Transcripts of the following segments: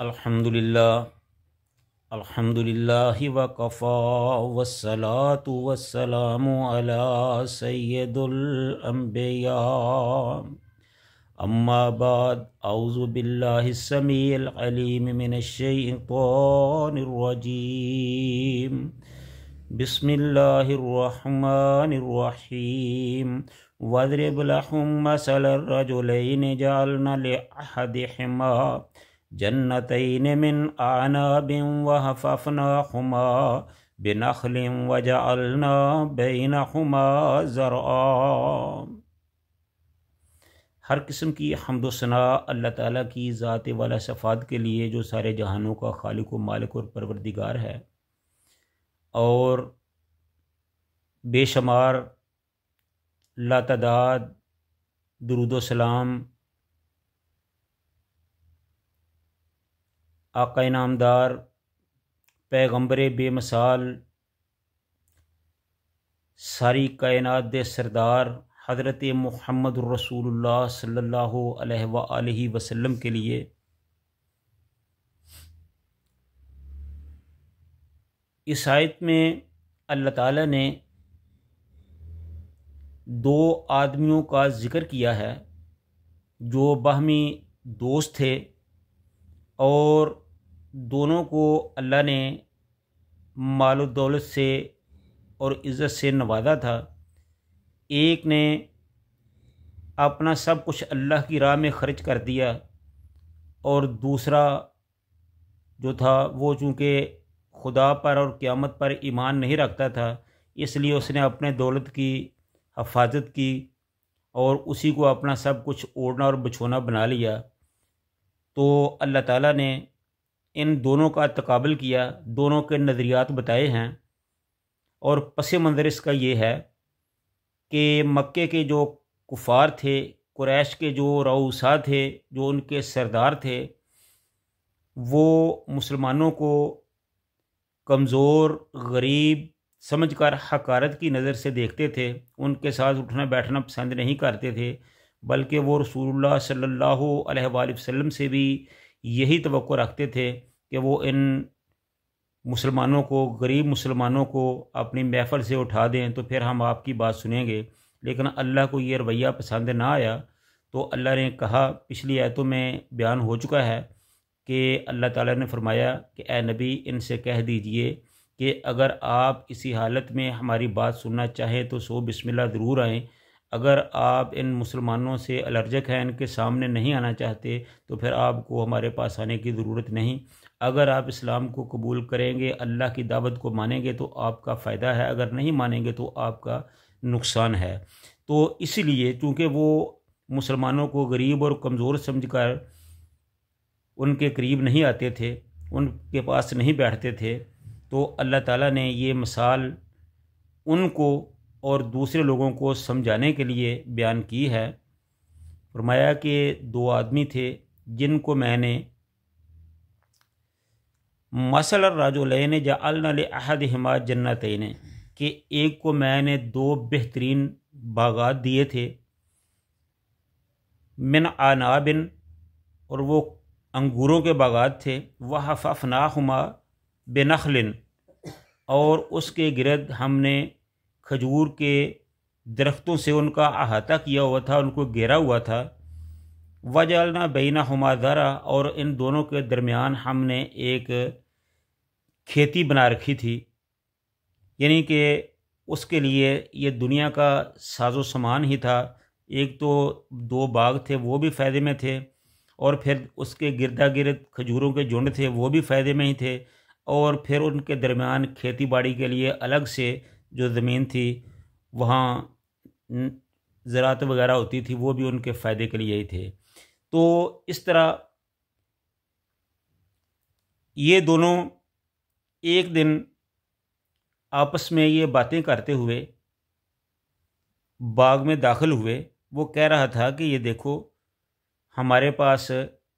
الحمدللہ وکفا والصلاة والسلام علی سید الانبیاء اما بعد اعوذ باللہ السمیع العلیم من الشیطان الرجیم بسم اللہ الرحمن الرحیم واضرب لهم مثل الرجلین جعلنا لأحدہما جنتین من اعناب وحففناہما بنخل وجعلنا بینہما زرعا۔ ہر قسم کی حمد و ثنا اللہ تعالیٰ کی ذات والا صفات کے لیے جو سارے جہانوں کا خالق و مالک اور پروردگار ہے، اور بے شمار لاتعداد درود و سلام آقا انعامدار پیغمبر بے مثال ساری کائنات دے سردار حضرت محمد رسول اللہ صلی اللہ علیہ وآلہ وسلم کے لیے اس آیت میں اللہ تعالیٰ نے دو آدمیوں کا ذکر کیا ہے جو باہمی دوست تھے، اور دونوں کو اللہ نے مال و دولت سے اور عزت سے نوازا تھا۔ ایک نے اپنا سب کچھ اللہ کی راہ میں خرچ کر دیا، اور دوسرا جو تھا وہ چونکہ خدا پر اور قیامت پر ایمان نہیں رکھتا تھا، اس لیے اس نے اپنے دولت کی حفاظت کی اور اسی کو اپنا سب کچھ اوڑھنا اور بچھونا بنا لیا۔ تو اللہ تعالیٰ نے ان دونوں کا تقابل کیا، دونوں کے نظریات بتائے ہیں، اور پس منظر اس کا یہ ہے کہ مکے کے جو کفار تھے، قریش کے جو رؤساء تھے، جو ان کے سردار تھے، وہ مسلمانوں کو کمزور غریب سمجھ کر حقارت کی نظر سے دیکھتے تھے، ان کے ساتھ اٹھنا بیٹھنا پسند نہیں کرتے تھے، بلکہ وہ رسول اللہ صلی اللہ علیہ وآلہ وسلم سے بھی یہی توقع رکھتے تھے کہ وہ ان مسلمانوں کو، غریب مسلمانوں کو اپنی محفل سے اٹھا دیں تو پھر ہم آپ کی بات سنیں گے۔ لیکن اللہ کو یہ رویہ پسند نہ آیا، تو اللہ نے کہا، پچھلی آیتوں میں بیان ہو چکا ہے کہ اللہ تعالیٰ نے فرمایا کہ اے نبی ان سے کہہ دیجئے کہ اگر آپ اسی حالت میں ہماری بات سننا چاہیں تو سو بسم اللہ ضرور آئیں، اگر آپ ان مسلمانوں سے الرجک ہیں، ان کے سامنے نہیں آنا چاہتے، تو پھر آپ کو ہمارے پاس آنے کی ضرورت نہیں۔ اگر آپ اسلام کو قبول کریں گے، اللہ کی دعوت کو مانیں گے تو آپ کا فائدہ ہے، اگر نہیں مانیں گے تو آپ کا نقصان ہے۔ تو اسی لیے چونکہ وہ مسلمانوں کو غریب اور کمزور سمجھ کر ان کے قریب نہیں آتے تھے، ان کے پاس نہیں بیٹھتے تھے، تو اللہ تعالیٰ نے یہ مثال ان کو اور دوسرے لوگوں کو سمجھانے کے لیے بیان کی ہے۔ فرمایا کہ دو آدمی تھے جن کو میں نے مثل الرجلین جعلنا لأحدہما جنتین، کہ ایک کو میں نے دو بہترین باغات دیے تھے، من اعناب، اور وہ انگوروں کے باغات تھے، وحففناہما بنخل، اور اس کے گرد ہم نے کھجور کے درختوں سے ان کا احاطہ کیا ہوا تھا، ان کو گھیرا ہوا تھا، وجعلنا بینہما زرعا، اور ان دونوں کے درمیان ہم نے ایک کھیتی بنا رکھی تھی، یعنی کہ اس کے لیے یہ دنیا کا ساز و سامان ہی تھا۔ ایک تو دو باغ تھے وہ بھی فائدے میں تھے، اور پھر اس کے گردا گرد کھجوروں کے جھنڈ تھے وہ بھی فائدے میں ہی تھے، اور پھر ان کے درمیان کھیتی باڑی کے لیے الگ سے جو زمین تھی وہاں زراعت وغیرہ ہوتی تھی، وہ بھی ان کے فائدے کے لیے ہی تھے۔ تو اس طرح یہ دونوں ایک دن آپس میں یہ باتیں کرتے ہوئے باغ میں داخل ہوئے۔ وہ کہہ رہا تھا کہ یہ دیکھو ہمارے پاس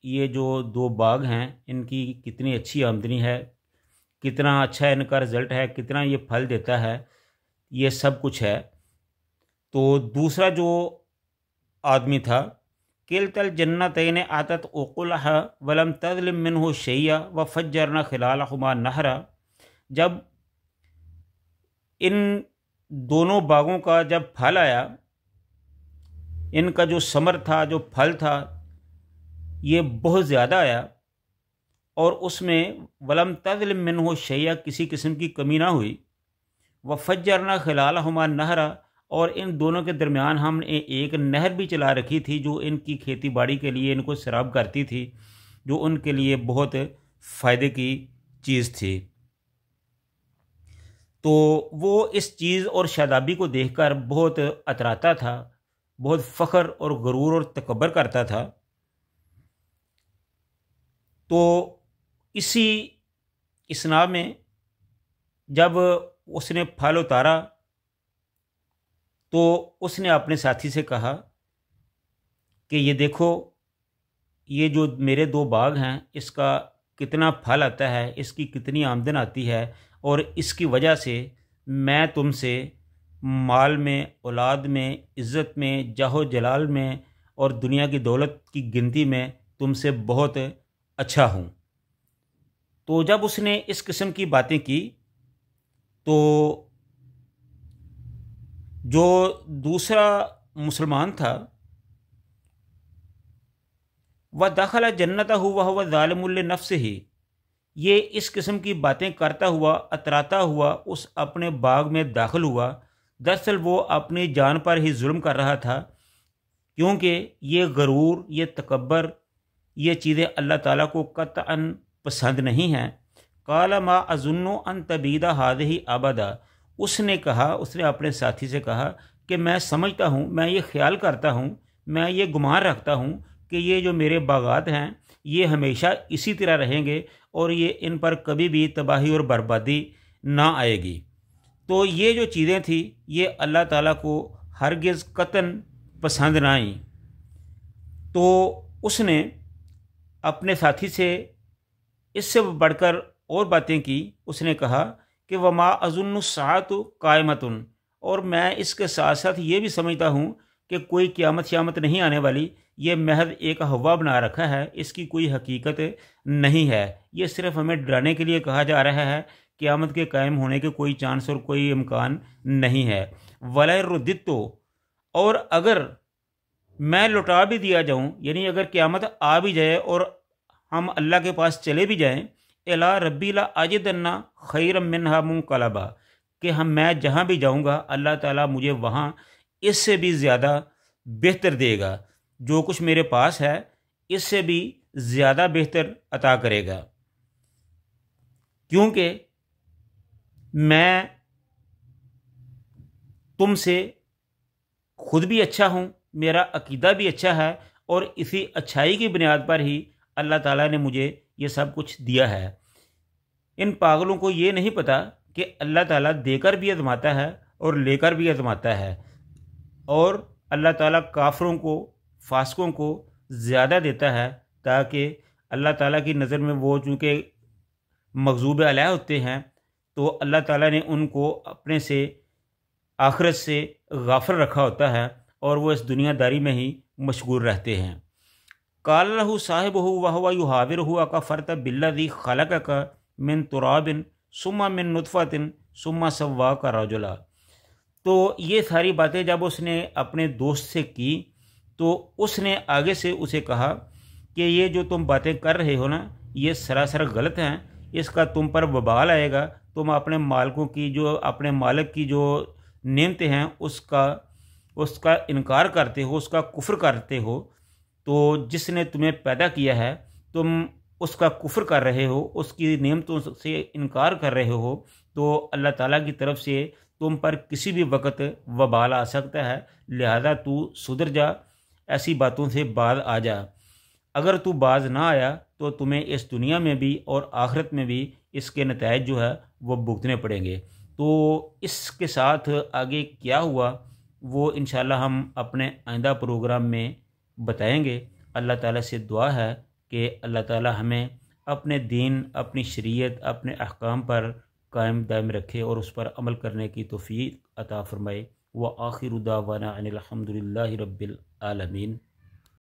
یہ جو دو باغ ہیں، ان کی کتنی اچھی آمدنی ہے، کتنا اچھا ان کا رزلٹ ہے، کتنا یہ پھل دیتا ہے، یہ سب کچھ ہے۔ تو دوسرا جو آدمی تھا किलता जन्नतैन आतत उकुलहा वलम तज़लिम मिन्हु शैया वफज्जरना खिलालहुमा नहरा। जब इन दोनों बागों का जब फल आया, इनका जो समर था, जो फल था, ये बहुत ज़्यादा आया और उसमें वलम तज़लिम मिन्हु शैया, किसी किस्म की कमी ना हुई। वफज्जरना खिलालहुमा नहरा, और इन दोनों के दरमियान हमने एक नहर भी चला रखी थी जो इनकी खेती बाड़ी के लिए इनको सराब करती थी, जो उनके लिए बहुत फ़ायदे की चीज़ थी। तो वो इस चीज़ और शादाबी को देखकर बहुत अतराता था, बहुत फ़ख्र और गरूर और तकब्बर करता था। तो इसी इसना में जब उसने फल उतारा तो उसने अपने साथी से कहा कि ये देखो, ये जो मेरे 2 बाग हैं, इसका कितना फल आता है, इसकी कितनी आमदन आती है, और इसकी वजह से मैं तुमसे माल में, औलाद में, इज़्ज़त में, जाहो जलाल में और दुनिया की दौलत की गिनती में तुमसे बहुत अच्छा हूँ। तो जब उसने इस किस्म की बातें की तो जो दूसरा मुसलमान था वह दखला जन्नतहु वहुव ज़ालिमुल लिनफ्सिही, ये इस किस्म की बातें करता हुआ, अतराता हुआ उस अपने बाग में दाखिल हुआ। दरअसल वो अपनी जान पर ही जुल्म कर रहा था, क्योंकि ये गरूर, ये तकब्बर, ये चीज़ें अल्लाह ताला को कतअन पसंद नहीं हैं। काला मा अज़ुन्नु अन तबीदा हादिही अबदा, उसने कहा, उसने अपने साथी से कहा कि मैं समझता हूँ, मैं ये ख्याल करता हूँ, मैं ये गुमान रखता हूँ कि ये जो मेरे बागात हैं ये हमेशा इसी तरह रहेंगे और ये इन पर कभी भी तबाही और बर्बादी ना आएगी। तो ये जो चीज़ें थी ये अल्लाह ताला को हरगिज़ कतन पसंद ना आई। तो उसने अपने साथी से इससे बढ़कर और बातें की। उसने कहा कि वमा अज़ुन्नु साअतु कायमतुन, और मैं इसके साथ साथ ये भी समझता हूँ कि कोई क़यामत श्यामत नहीं आने वाली, ये महज एक हवा बना रखा है, इसकी कोई हकीकत नहीं है। ये सिर्फ हमें डराने के लिए कहा जा रहा है, क़यामत के कायम होने के कोई चांस और कोई इम्कान नहीं है। वला रुद्दितो, और अगर मैं लौटा भी दिया जाऊँ, यानी अगर क़यामत आ भी जाए और हम अल्लाह के पास चले भी जाएँ, इला रब्बी ला अजिदन्ना खैरम मिन्हा मुनक़लबा, कि मैं जहाँ भी जाऊँगा अल्लाह ताला मुझे वहाँ इससे भी ज़्यादा बेहतर देगा, जो कुछ मेरे पास है इससे भी ज़्यादा बेहतर अता करेगा, क्योंकि मैं तुमसे खुद भी अच्छा हूँ, मेरा अकीदा भी अच्छा है, और इसी अच्छाई की बुनियाद पर ही अल्लाह ताला ने मुझे ये सब कुछ दिया है। इन पागलों को ये नहीं पता कि अल्लाह ताला देकर भी आज़माता है और लेकर भी आज़माता है, और अल्लाह ताला काफिरों को, फासिकों को ज़्यादा देता है, ताकि अल्लाह ताला की नज़र में वो चूँकि मग़ज़ूब अलैह होते हैं, तो अल्लाह ताला ने उनको अपने से आखिरत से गाफिल रखा होता है और वो इस दुनियादारी में ही मशगूल रहते हैं। काल लहू साहिबहु वहुव युहाविरुहु अकफरत बिल्लज़ी खलक़क मिन तुराबिन सुम्मा मिन नुतफ़तिन सुम्मा सव्वाका रजुला। तो ये सारी बातें जब उसने अपने दोस्त से की तो उसने आगे से उसे कहा कि ये जो तुम बातें कर रहे हो ना, ये सरासर गलत हैं, इसका तुम पर वबाल आएगा। तुम अपने मालिकों की, जो अपने मालिक की जो नेमतें हैं उसका इनकार करते हो, उसका कुफ्र करते हो। तो जिसने तुम्हें पैदा किया है तुम उसका कुफ्र कर रहे हो, उसकी नेमतों से इनकार कर रहे हो, तो अल्लाह ताला की तरफ से तुम पर किसी भी वक्त वबाल आ सकता है। लिहाजा तू सुधर जा, ऐसी बातों से बाज आ जा। अगर तू बाज ना आया तो तुम्हें इस दुनिया में भी और आखिरत में भी इसके नतायज जो है वो भुगतने पड़ेंगे। तो इसके साथ आगे क्या हुआ वो इंशाल्लाह हम अपने आइंदा प्रोग्राम में बताएंगे। अल्लाह ताला से दुआ है कि अल्लाह ताला हमें अपने दीन, अपनी शरीयत, अपने अहकाम पर कायम दायम रखे और उस पर अमल करने की तौफीक अता फ़रमाए। व आखिरु दावाना अनिल हम्दुलिल्लाहि रब्बिल आलमीन।